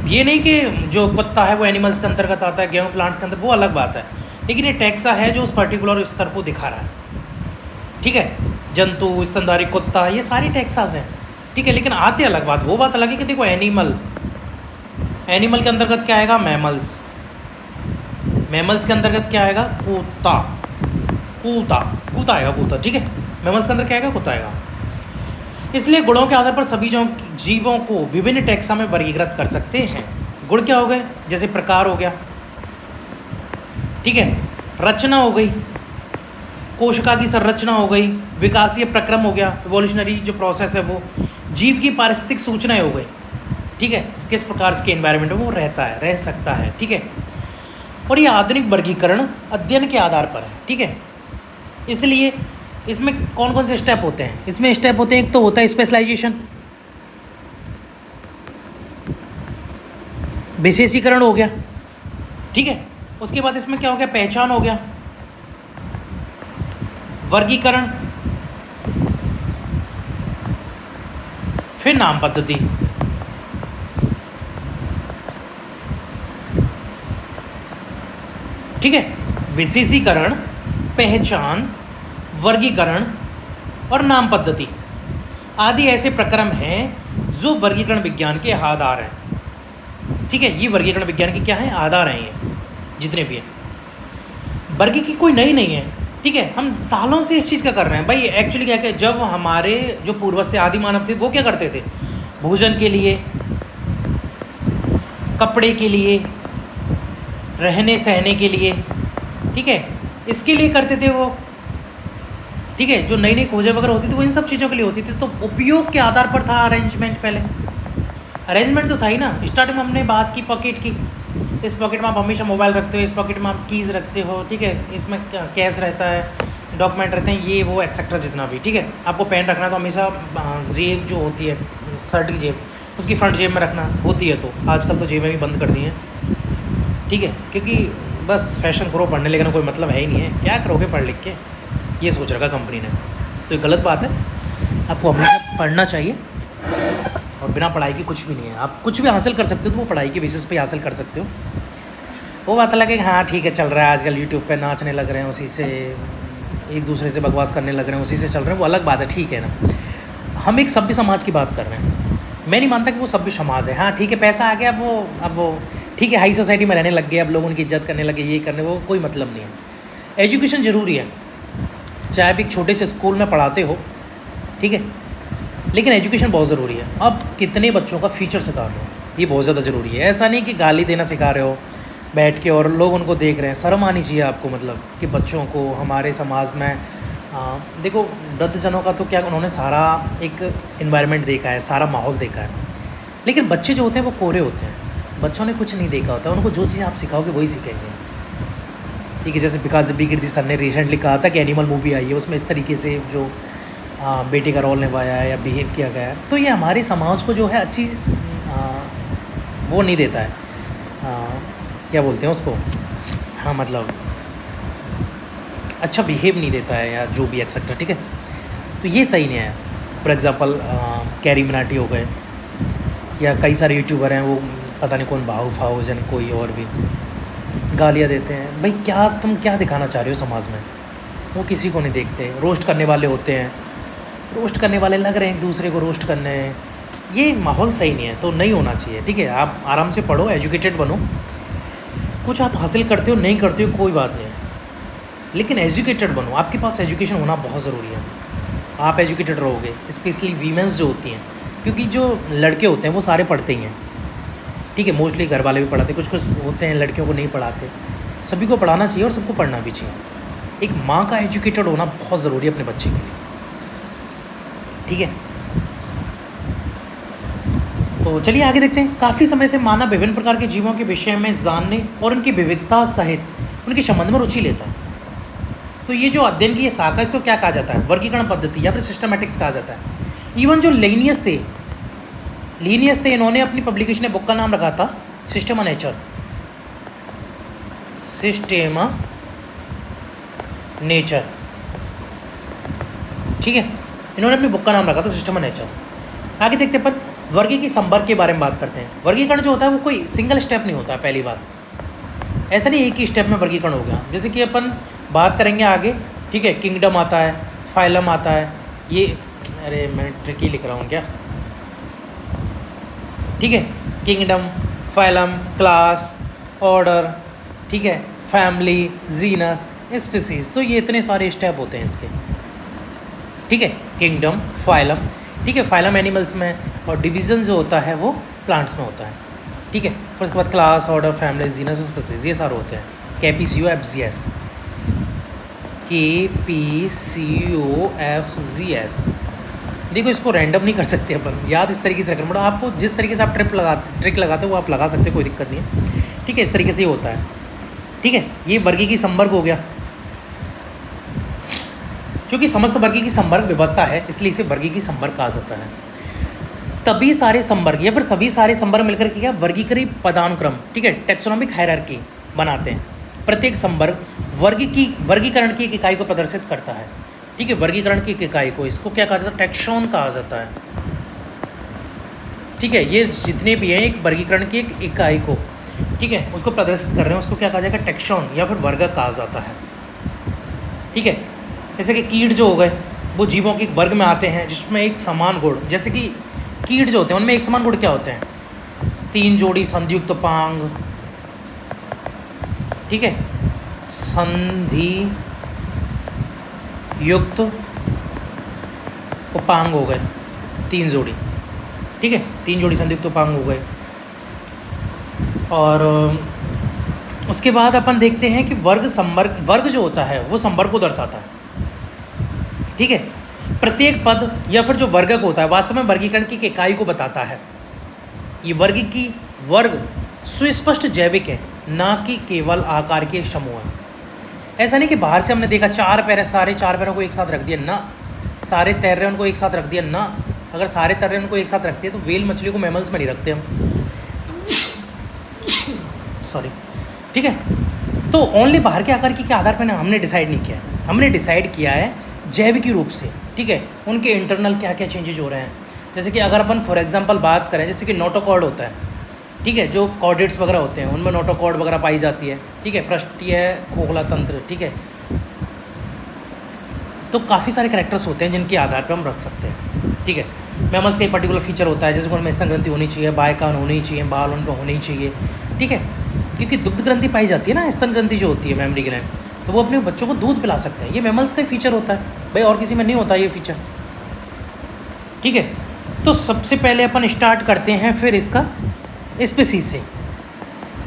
ये नहीं कि जो कुत्ता है वो एनिमल्स के अंतर्गत आता है, गेहूँ प्लांट्स के अंदर, वो अलग बात है, लेकिन ये टैक्सा है जो उस पर्टिकुलर स्तर को दिखा रहा है। ठीक है, जंतु, स्तनधारी, कुत्ता, ये सारी टैक्सास हैं। ठीक है, लेकिन आते अलग बात, वो बात अलग है कि देखो एनिमल के अंतर्गत क्या आएगा? मैमल्स। मैमल्स के अंतर्गत क्या आएगा? कुत्ता आएगा, कुत्ता। ठीक है, मैमल्स के अंदर क्या आएगा? कुत्ता आएगा। इसलिए गुणों के आधार पर सभी जीवों को विभिन्न टैक्सा में वर्गीकृत कर सकते हैं। गुण क्या हो गए? जैसे प्रकार हो गया, ठीक है, रचना हो गई, कोशिका की संरचना हो गई, विकासीय प्रक्रम हो गया, इवोल्यूशनरी जो प्रोसेस है वो, जीव की पारिस्थितिक सूचनाएं हो गई। ठीक है, किस प्रकार के एनवायरनमेंट में वो रहता है, रह सकता है। ठीक है, और ये आधुनिक वर्गीकरण अध्ययन के आधार पर है। ठीक है, इसलिए इसमें कौन कौन से स्टेप होते हैं? इसमें स्टेप होते हैं, एक तो होता है स्पेशलाइजेशन, विशेषीकरण हो गया। ठीक है, उसके बाद इसमें क्या हो गया? पहचान हो गया, वर्गीकरण, फिर नाम पद्धति। ठीक है, विशेषीकरण, पहचान, वर्गीकरण और नाम पद्धति आदि ऐसे प्रक्रम हैं जो वर्गीकरण विज्ञान के आधार हैं। ठीक है, ये वर्गीकरण विज्ञान के क्या हैं? आधार हैं। ये जितने भी हैं, वर्गीकरण की कोई नई नहीं है। ठीक है, हम सालों से इस चीज़ का कर रहे हैं भाई। एक्चुअली क्या जब हमारे जो पूर्वज थे, आदि मानव थे, वो क्या करते थे? भोजन के लिए, कपड़े के लिए, रहने सहने के लिए, ठीक है, इसके लिए करते थे वो। ठीक है, जो नई नई खोजें वगैरह होती थी वो इन सब चीज़ों के लिए होती थी। तो उपयोग के आधार पर था अरेंजमेंट। पहले अरेंजमेंट तो था ही ना। स्टार्टिंग में हमने बात की पॉकेट की, इस पॉकेट में आप हमेशा मोबाइल रखते हो, इस पॉकेट में आप कीज़ रखते हो। ठीक है, इसमें कैश रहता है, डॉक्यूमेंट रहते हैं, ये वो एक्सेट्रा जितना भी। ठीक है, आपको पेन रखना तो हमेशा जेब जो होती है, शर्ट की जेब, उसकी फ्रंट जेब में रखना होती है। तो आजकल तो जेबें भी बंद कर दी हैं। ठीक है, क्योंकि बस फैशन प्रो पढ़ने लेकिन कोई मतलब है ही नहीं है, क्या करोगे पढ़ लिख के, ये सोच रखा कंपनी ने। तो ये गलत बात है, आपको हमेशा पढ़ना चाहिए और बिना पढ़ाई की कुछ भी नहीं है। आप कुछ भी हासिल कर सकते हो तो वो पढ़ाई के बेसिस पे हासिल कर सकते हो। वो बात अलग है कि हाँ ठीक है चल रहा है, आजकल यूट्यूब पे नाचने लग रहे हैं, उसी से एक दूसरे से बकवास करने लग रहे हैं, उसी से चल रहे हैं, वो अलग बात है। ठीक है ना, हम एक सभ्य समाज की बात कर रहे हैं। मैं नहीं मानता कि वो सभ्य समाज है। हाँ ठीक है, पैसा आ गया, अब वो ठीक है, हाई सोसाइटी में रहने लग गए, अब लोग उनकी इज्जत करने लगे, ये करने, वो कोई मतलब नहीं है। एजुकेशन ज़रूरी है, चाहे आप एक छोटे से स्कूल में पढ़ाते हो, ठीक है, लेकिन एजुकेशन बहुत ज़रूरी है। अब कितने बच्चों का फ्यूचर सुधार रहे हो, ये बहुत ज़्यादा ज़रूरी है। ऐसा नहीं कि गाली देना सिखा रहे हो बैठ के और लोग उनको देख रहे हैं। शर्म आनी चाहिए आपको, मतलब कि बच्चों को हमारे समाज में देखो, वृद्धजनों का तो क्या, उन्होंने सारा एक इन्वायरमेंट देखा है, सारा माहौल देखा है, लेकिन बच्चे जो होते हैं वो कोरे होते हैं। बच्चों ने कुछ नहीं देखा होता, उनको जो चीज़ आप सिखाओगे वही सीखेंगे। ठीक है, जैसे बिकॉज दी कीर्ति सर ने रिसेंटली कहा था कि एनिमल मूवी आई है, उसमें इस तरीके से जो बेटे का रोल निभाया है या बिहेव किया गया है, तो ये हमारे समाज को जो है अच्छी वो नहीं देता है, क्या बोलते हैं उसको, हाँ मतलब अच्छा बिहेव नहीं देता है या जो भी एक्सेट्रा, ठीक है। तो ये सही नहीं है। फॉर एग्ज़ाम्पल कैरी मिनाटी हो गए या कई सारे यूट्यूबर हैं, वो पता नहीं कौन भाऊ कोई और भी गालियाँ देते हैं। भाई क्या तुम क्या दिखाना चाह रहे हो समाज में? वो किसी को नहीं देखते, रोस्ट करने वाले होते हैं, रोस्ट करने वाले लग रहे हैं एक दूसरे को रोस्ट करने। ये माहौल सही नहीं है, तो नहीं होना चाहिए, ठीक है। आप आराम से पढ़ो, एजुकेटेड बनो, कुछ आप हासिल करते हो नहीं करते हो कोई बात नहीं है, लेकिन एजुकेटेड बनो। आपके पास एजुकेशन होना बहुत ज़रूरी है। आप एजुकेटेड रहोगे, स्पेशली वीमेंस जो होती हैं, क्योंकि जो लड़के होते हैं वो सारे पढ़ते ही हैं, ठीक है। मोस्टली घर वाले भी पढ़ाते, कुछ कुछ होते हैं लड़कियों को नहीं पढ़ाते। सभी को पढ़ाना चाहिए और सबको पढ़ना भी चाहिए। एक माँ का एजुकेटेड होना बहुत ज़रूरी है अपने बच्चे के लिए, ठीक है। तो चलिए आगे देखते हैं। काफ़ी समय से मानव विभिन्न प्रकार के जीवों के विषय में जानने और उनकी विविधता सहित उनके संबंध में रुचि लेता है। तो ये जो अध्ययन की ये शाखा, इसको क्या कहा जाता है? वर्गीकरण पद्धति या फिर सिस्टमैटिक्स कहा जाता है। इवन जो लीनियस थे, इन्होंने अपनी पब्लिकेशन बुक का नाम रखा था सिस्टम नेचर, ठीक है। इन्होंने अपनी बुक का नाम रखा था सिस्टम नेचर। आगे देखते हैं, पर वर्गीकरण संवर्ग के बारे में बात करते हैं। वर्गीकरण जो होता है वो कोई सिंगल स्टेप नहीं होता है। पहली बात, ऐसा नहीं एक ही स्टेप में वर्गीकरण हो गया। जैसे कि अपन बात करेंगे आगे, ठीक है। किंगडम आता है, फाइलम आता है, ये अरे मैं ट्रिकी लिख रहा हूँ क्या, ठीक है। किंगडम, फाइलम, क्लास, ऑर्डर, ठीक है, फैमिली, जीनस, स्पीसीज। तो ये इतने सारे स्टेप होते हैं इसके, ठीक है। किंगडम, फाइलम, ठीक है, फाइलम एनिमल्स में, और डिवीज़न जो होता है वो प्लांट्स में होता है, ठीक है। फिर उसके बाद class, order, family, genus, species, ये सारे होते हैं। KPCOFGS, KPCOFGS। देखो इसको रैंडम नहीं कर सकते अपन, याद इस तरीके से रखना पड़ा आपको। जिस तरीके से आप ट्रिक लगाते हो वो आप लगा सकते हो, कोई दिक्कत नहीं है, ठीक है। इस तरीके से ही होता है, ठीक है। ये वर्गीकरण संवर्ग हो गया। क्योंकि समस्त वर्गीकरण संवर्ग व्यवस्था है, इसलिए इसे वर्गीकरण संवर्ग कहा जाता है। तभी सारे संवर्ग या फिर सभी सारे संवर्ग मिलकर के क्या वर्गीकरण पदानुक्रम, ठीक है, टैक्सोनॉमिक हायरार्की बनाते हैं। प्रत्येक संवर्ग वर्गीकरण की एक इकाई को प्रदर्शित करता है, ठीक है। वर्गीकरण की एक इकाई को, इसको क्या कहा जाता है? टैक्सोन कहा जाता है, ठीक है। ये जितने भी हैं एक वर्गीकरण की एक इकाई को, ठीक है, उसको प्रदर्शित कर रहे हैं, उसको क्या कहा जाएगा? टैक्सोन या फिर वर्ग कहा जाता है, ठीक है। जैसे कि कीट जो हो गए, वो जीवों के वर्ग में आते हैं जिसमें एक समान गुण, जैसे कि कीट जो होते हैं उनमें एक समान गुण क्या होते हैं? 3 जोड़ी संधियुक्त पांग, ठीक है, संधि युक्त उपांग हो गए 3 जोड़ी, ठीक है, 3 जोड़ी संधियुक्त उपांग हो गए। और उसके बाद अपन देखते हैं कि वर्ग जो होता है वो संवर्ग को दर्शाता है, ठीक है। प्रत्येक पद या फिर जो वर्गक होता है वास्तव में वर्गीकरण की इकाई को बताता है। ये वर्ग सुस्पष्ट जैविक है, ना कि केवल आकार के समूह है। ऐसा नहीं कि बाहर से हमने देखा 4 पैर है, सारे 4 पैरों को एक साथ रख दिया ना, सारे तैर रहे हैं उनको एक साथ रख दिया ना। अगर सारे तैर रहे हैं उनको एक साथ रखते हैं तो व्हेल मछलियों को मैमल्स में नहीं रखते हम, सॉरी, ठीक है। तो ओनली बाहर के आकार के आधार पर हमने डिसाइड नहीं किया है, हमने डिसाइड किया है जैविकी रूप से, ठीक है। उनके इंटरनल क्या क्या चेंजेज हो रहे हैं। जैसे कि अगर अपन फॉर एग्जांपल बात करें, जैसे कि नोटोकॉर्ड होता है, ठीक है, जो कॉर्डेट्स वगैरह होते हैं उनमें नोटोकॉर्ड वगैरह पाई जाती है, ठीक है। पृष्ठीय खोखला तंत्र, ठीक है। तो काफ़ी सारे कैरेक्टर्स होते हैं जिनके आधार पर हम रख सकते हैं, ठीक है। मैमल्स का एक पर्टिकुलर फीचर होता है, जैसे उनमें स्तन ग्रंथि होनी चाहिए, बाएं कान होनी चाहिए, बाल उन पर होने ही चाहिए, ठीक है। क्योंकि दुग्ध ग्रंथि पाई जाती है ना, स्तन ग्रंथि जो होती है मैमरी ग्लैंड, तो वो अपने बच्चों को दूध पिला सकते हैं। ये मैमल्स का फीचर होता है भाई, और किसी में नहीं होता ये फीचर, ठीक है। तो सबसे पहले अपन स्टार्ट करते हैं फिर इसका स्पीसीज से।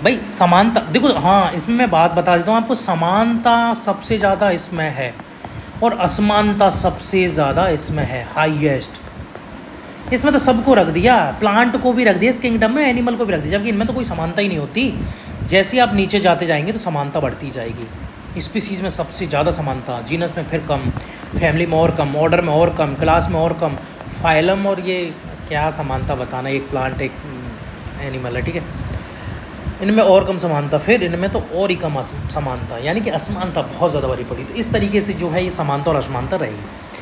भाई समानता देखो, हाँ इसमें मैं बात बता देता हूँ आपको, समानता सबसे ज़्यादा इसमें है और असमानता सबसे ज़्यादा इसमें है, हाईएस्ट। इसमें तो सबको रख दिया, प्लांट को भी रख दिया इस किंगडम में, एनिमल को भी रख दिया, जबकि इनमें तो कोई समानता ही नहीं होती। जैसे आप नीचे जाते जाएंगे तो समानता बढ़ती जाएगी। स्पीसीज़ में सबसे ज़्यादा समानता, जीनस में फिर कम, फैमिली में और कम, ऑर्डर में और कम, क्लास में और कम, फाइलम और ये क्या समानता बताना, एक प्लांट एक एनिमल है, ठीक है, इनमें और कम समानता, फिर इनमें तो और ही कम समानता, यानी कि असमानता बहुत ज़्यादा बड़ी पड़ी। तो इस तरीके से जो है ये समानता और असमानता रहेगी।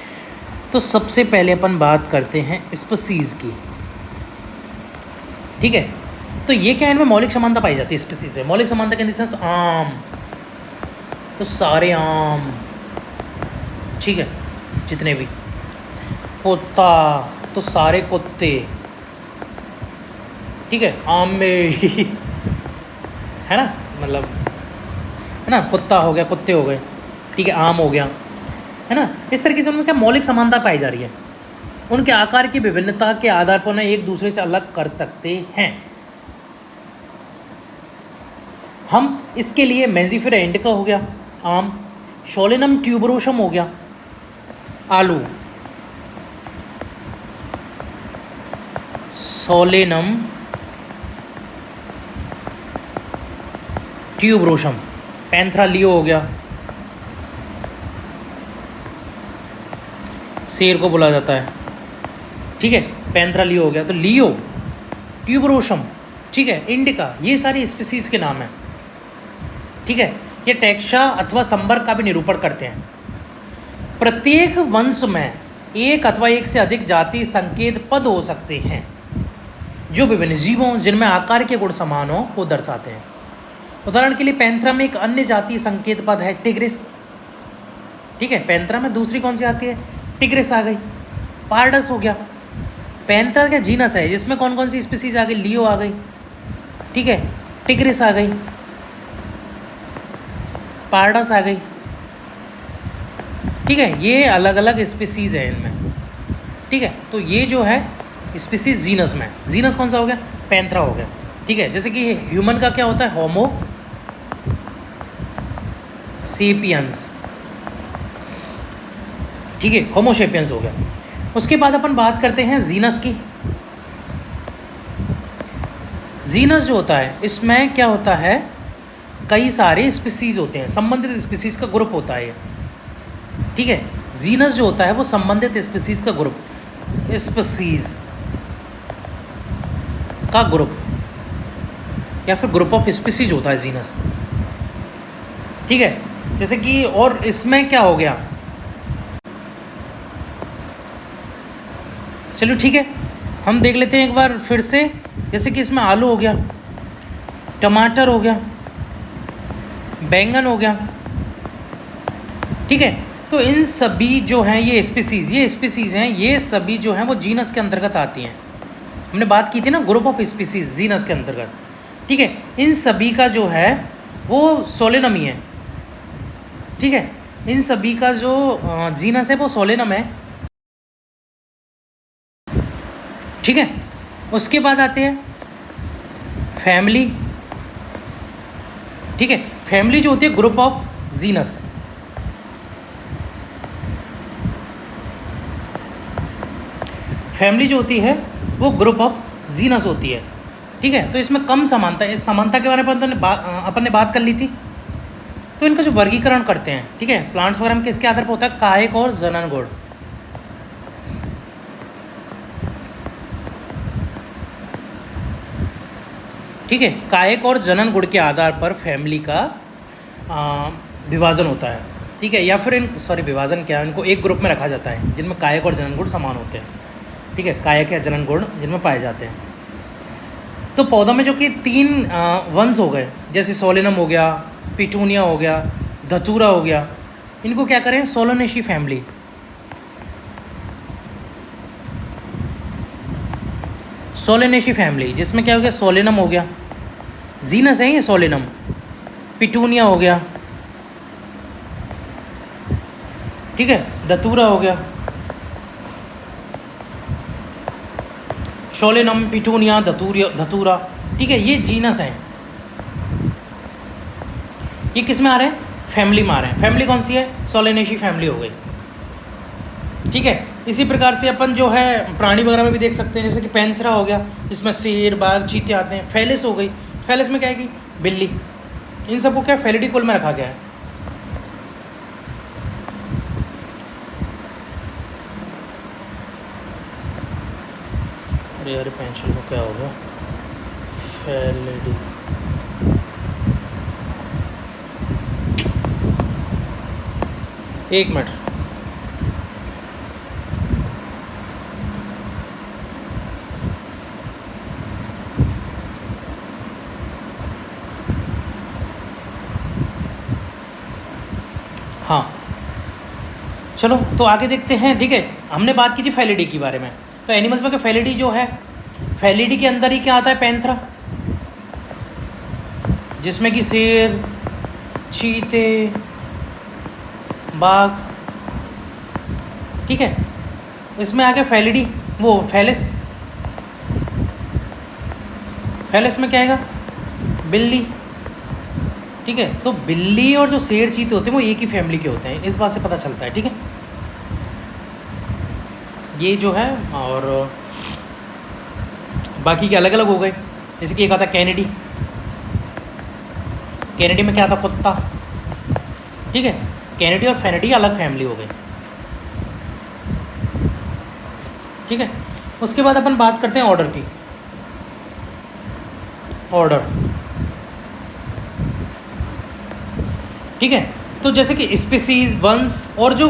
तो सबसे पहले अपन बात करते हैं स्पीसीज़ की, ठीक है। तो ये क्या है, इनमें मौलिक समानता पाई जाती है स्पीसीज़ में। मौलिक समानता के इन द सेंस आम, तो सारे आम, ठीक है, जितने भी, कुत्ता तो सारे कुत्ते, ठीक है, आम में है ना, मतलब है ना, कुत्ता हो गया, कुत्ते हो गए, ठीक है, आम हो गया, है ना। इस तरीके से उनमें क्या मौलिक समानता पाई जा रही है। उनके आकार की विभिन्नता के आधार पर उन्हें एक दूसरे से अलग कर सकते हैं हम। इसके लिए मेंजिफेरा इंडिका हो गया आम, सोलेनम ट्यूबरोसम हो गया आलू, सोलेनम ट्यूबरोसम, पैंथरा लियो हो गया, शेर को बोला जाता है, ठीक है, पैंथरा लियो हो गया। तो लियो, ट्यूबरोसम, ठीक है, इंडिका, ये सारी स्पीसीज़ के नाम हैं, ठीक है। ये टैक्सा अथवा संवर्ग का भी निरूपण करते हैं। प्रत्येक वंश में एक अथवा एक से अधिक जाति संकेत पद हो सकते हैं जो विभिन्न जीवों जिनमें आकार के गुण समान हो को दर्शाते हैं। उदाहरण के लिए पैंथरा में एक अन्य जाति संकेत पद है टिग्रिस, ठीक है। पैंथरा में दूसरी कौन सी आती है, टिग्रिस आ गई। पारडस हो गया, पैंथरा का जीनस है जिसमें कौन कौन सी स्पीसीज आ गई, लियो आ गई, ठीक है, टिग्रिस आ गई, पारडस आ गई, ठीक है। ये अलग अलग स्पीसीज है इनमें, ठीक है। तो ये जो है स्पीसीज जीनस में, जीनस कौन सा हो गया, पैंथरा हो गया, ठीक है। जैसे कि ह्यूमन का क्या होता है, होमो सेपियंस, ठीक है, होमो सेपियंस हो गया। उसके बाद अपन बात करते हैं जीनस की। जीनस जो होता है इसमें क्या होता है, कई सारे स्पीसीज होते हैं, संबंधित स्पीसीज का ग्रुप होता है, ठीक है। जीनस जो होता है वो संबंधित स्पीसीज का ग्रुप, स्पीसीज का ग्रुप या फिर ग्रुप ऑफ स्पीसीज होता है जीनस, ठीक है। जैसे कि और इसमें क्या हो गया, चलो ठीक है, हम देख लेते हैं एक बार फिर से। जैसे कि इसमें आलू हो गया, टमाटर हो गया, बैंगन हो गया, ठीक है। तो इन सभी जो हैं ये स्पीसीज़ हैं, ये सभी जो हैं वो जीनस के अंतर्गत आती हैं। हमने बात की थी ना ग्रुप ऑफ स्पीसीज जीनस के अंतर्गत, ठीक है। इन सभी का जो है वो सोलेनम ही है, ठीक है। इन सभी का जो जीनस है वो सोलेनम है, ठीक है। उसके बाद आते हैं फैमिली, ठीक है। फैमिली जो होती है ग्रुप ऑफ जीनस, फैमिली जो होती है वो ग्रुप ऑफ जीनस होती है, ठीक है। तो इसमें कम समानता है, इस समानता के बारे में अपन ने बात कर ली थी। तो इनका जो वर्गीकरण करते हैं, ठीक है, प्लांट्स वगैरह में किसके आधार पर होता है, कायक और जनन गुण, ठीक है। कायक और जनन गुण के आधार पर फैमिली का विभाजन होता है, ठीक है। या फिर विभाजन क्या है, इनको एक ग्रुप में रखा जाता है जिनमें कायक और जनन गुण समान होते हैं, ठीक है, कायक या जनन गुण जिनमें पाए जाते हैं। तो पौधों में जो कि 3 वंश हो गए, जैसे सोलेनम हो गया, पिटूनिया हो गया, धतूरा हो गया, इनको क्या करें, सोलोनेशी फैमिली, सोलेनेशी फैमिली, जिसमें क्या हो गया, सोलेनम हो गया, जीनस है ये सोलेनम, पिटूनिया हो गया, ठीक है, धतूरा हो गया, सोलेनम, पिटूनिया, धतूरा, ठीक है, ये जीनस हैं। ये किस में आ रहे हैं, फैमिली में आ रहे हैं। फैमिली कौन सी है, सोलेनेशी फैमिली हो गई, ठीक है। इसी प्रकार से अपन जो है प्राणी वगैरह में भी देख सकते हैं, जैसे कि पैंथरा हो गया, इसमें शेर, बाघ, चीते आते हैं। फेलिस हो गई, फेलिस में क्या है कि बिल्ली, इन सबको क्या फेलिडी कुल में रखा गया है, अरे यार पेंसिल को क्या हो गया? फैलिडी, एक मिनट। हाँ चलो तो आगे देखते हैं। ठीक है, हमने बात की थी फैलिडी के बारे में। तो एनिमल्स में फैलिडी जो है, फैलिडी के अंदर ही क्या आता है? पैंथरा, जिसमें कि शेर, चीते, बाघ। ठीक है, इसमें आ गया फैलिडी। वो फैलिस, फैलिस में क्या आएगा? बिल्ली। ठीक है, तो बिल्ली और जो शेर चीते होते हैं वो एक ही फैमिली के होते हैं, इस बात से पता चलता है। ठीक है, ये जो है। और बाकी के अलग अलग हो गए। जैसे कि एक आता कैनेडी, कैनेडी में क्या आता? कुत्ता। ठीक है, कैनेडी और फैनिडी अलग फैमिली हो गई। ठीक है, उसके बाद अपन बात करते हैं ऑर्डर की। ऑर्डर, ठीक है, तो जैसे कि स्पीसीज, वंश और जो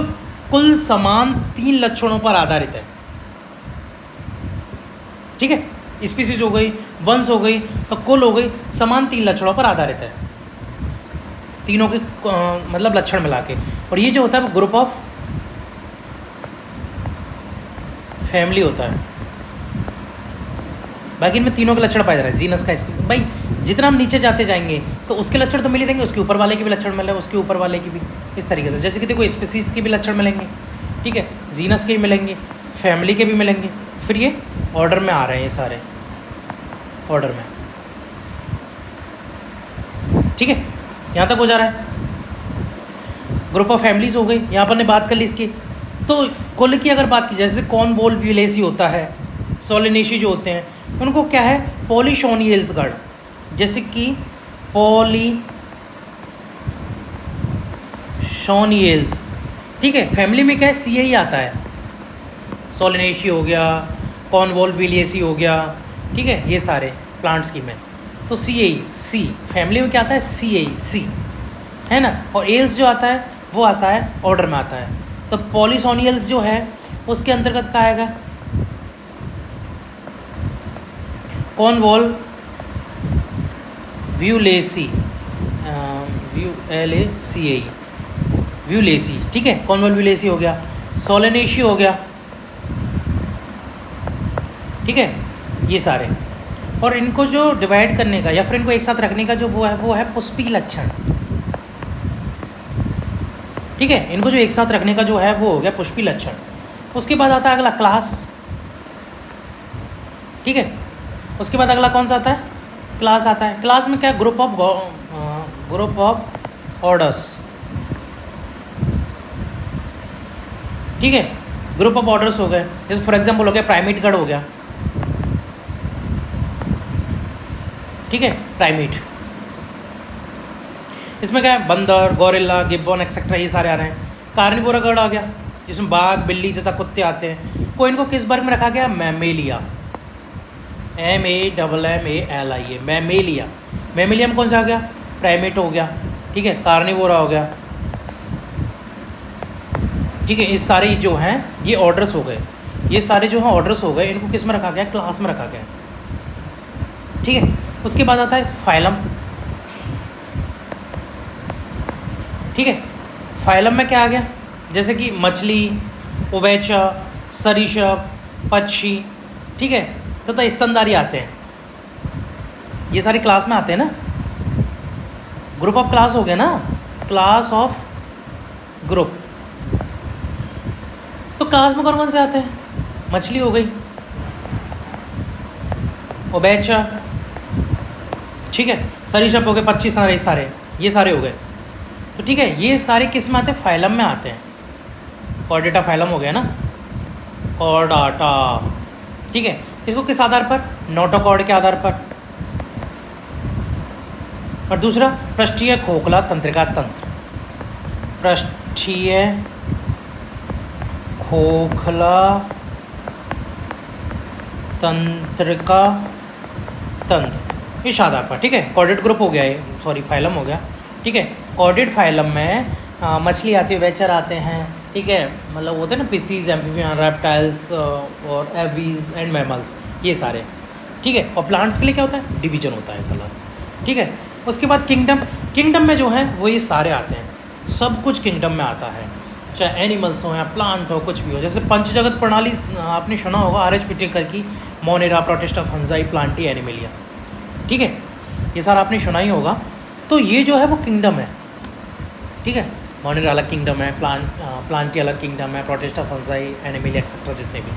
कुल समान 3 लक्षणों पर आधारित है। ठीक है, स्पीसीज हो गई, वंश हो गई, तो कुल हो गई, समान 3 लक्षणों पर आधारित है, तीनों के मतलब लक्षण मिला के। और ये जो होता है वो ग्रुप ऑफ फैमिली होता है। बाकी इनमें तीनों के लक्षण पाए जा रहे हैं, जीनस का, स्पीसीज। भाई जितना हम नीचे जाते जाएंगे तो उसके लक्षण तो मिल ही देंगे, उसके ऊपर वाले के भी लक्षण मिले, उसके ऊपर वाले की भी, इस तरीके से। जैसे कि देखो स्पीसीज के भी लक्षण मिलेंगे, ठीक है, जीनस के भी मिलेंगे, फैमिली के भी मिलेंगे, फिर ये ऑर्डर में आ रहे हैं, ये सारे ऑर्डर में। ठीक है, यहाँ तक हो जा रहा है। ग्रुप ऑफ फैमिलीज हो गई, यहाँ पर ने बात कर ली इसकी। तो कुल की अगर बात की, जैसे कॉर्नवॉल्वुलेसी होता है, सोलिनेशी जो होते हैं उनको क्या है? पॉलीशोनियल्स गण, जैसे कि पॉलीशोनियल्स। ठीक है, फैमिली में क्या है? सी ही आता है। सोलिनेशी हो गया, कॉर्नवॉल्वुलेसी हो गया, ठीक है, ये सारे प्लांट्स की में तो सी फैमिली में क्या आता है? सी है ना। और एल्स जो आता है वो आता है ऑर्डर में आता है। तो पॉलीसोनियल्स जो है उसके अंतर्गत क्या आएगा? कॉर्नवॉल्वुलेसी, व्यूलेसी। ठीक है, कॉर्नवॉल्वुलेसी हो गया, सोलिनेशी हो गया। ठीक है, ये सारे। और इनको जो डिवाइड करने का या फिर इनको एक साथ रखने का जो वो है पुष्पी लक्षण। ठीक है, इनको जो एक साथ रखने का जो है वो हो गया पुष्पी लक्षण। उसके बाद आता है अगला क्लास। ठीक है, उसके बाद अगला कौन सा आता है? क्लास आता है। क्लास में क्या? Group of orders. ठीक है, ग्रुप ऑफ ऑर्डर्स हो गए। जैसे फॉर एग्जांपल हो गया प्राइमेट गण हो गया। ठीक है, प्राइमेट, इसमें क्या है? बंदर, गोरिल्ला, गिब्बन एक्सेट्रा, ये सारे आ रहे हैं। कार्निवोरा गण आ गया, जिसमें बाघ, बिल्ली तथा कुत्ते आते हैं। को इनको किस वर्ग में रखा गया? Mammalia, MAMMALIA, Mammalia. मैमेलिया में कौन सा आ गया? प्राइमेट हो गया। ठीक है, कार्निवोरा हो गया। ठीक है, इस सारे जो हैं ये ऑर्डर्स हो गए। ये सारे जो हैं ऑर्डर्स हो गए, इनको किस में रखा गया? क्लास में रखा गया। ठीक है, उसके बाद आता है फाइलम। ठीक है, फाइलम में क्या आ गया? जैसे कि मछली, उभयचर, सरीसृप, पक्षी, ठीक है, तथा स्तनधारी आते हैं। ये सारे क्लास में आते हैं ना। ग्रुप ऑफ क्लास हो गया ना, क्लास ऑफ ग्रुप। तो क्लास में कौन कौन से आते हैं? मछली हो गई, उभयचर, ठीक है, सरीसृप हो गए, 25 सारे, ये सारे हो गए। तो ठीक है, ये सारे किस में आते हैं? फाइलम में आते हैं। कॉर्डेटा फाइलम हो गया ना, कॉर्डाटा। ठीक है, इसको किस आधार पर? नोटोकॉर्ड के आधार पर। और दूसरा पृष्ठीय खोखला तंत्रिका तंत्र, पृष्ठीय खोखला तंत्रिका तंत्र, ये शादा आपका, ठीक है। कॉर्डेट ग्रुप हो गया ये, सॉरी फाइलम हो गया, ठीक है। कॉर्डेट फाइलम में मछली आती है, वेचर आते हैं, ठीक है। मतलब होते हैं ना पिसीज, एम्फीबियन, रेप्टाइल्स और एवीज एंड मैमल्स, ये सारे, ठीक है। और प्लांट्स के लिए क्या होता है, डिवीजन होता है कलर, ठीक है। उसके बाद किंगडम, किंगडम में जो है वो ये सारे आते हैं, सब कुछ किंगडम में आता है, चाहे एनिमल्स हो या प्लांट हो, कुछ भी हो। जैसे पंचजगत प्रणाली आपने सुना होगा, आर.एच. व्हिटेकर की, Monera, protista, fungi, Plantae, Animalia, ठीक है। ये सारा आपने सुना ही होगा। तो ये जो है वो किंगडम है, ठीक है। मोनेरा अलग किंगडम है, प्लांटी अलग किंगडम है, प्रोटिस्टा, फंजाई, एनिमलिया एक्सेट्रा जितने भी,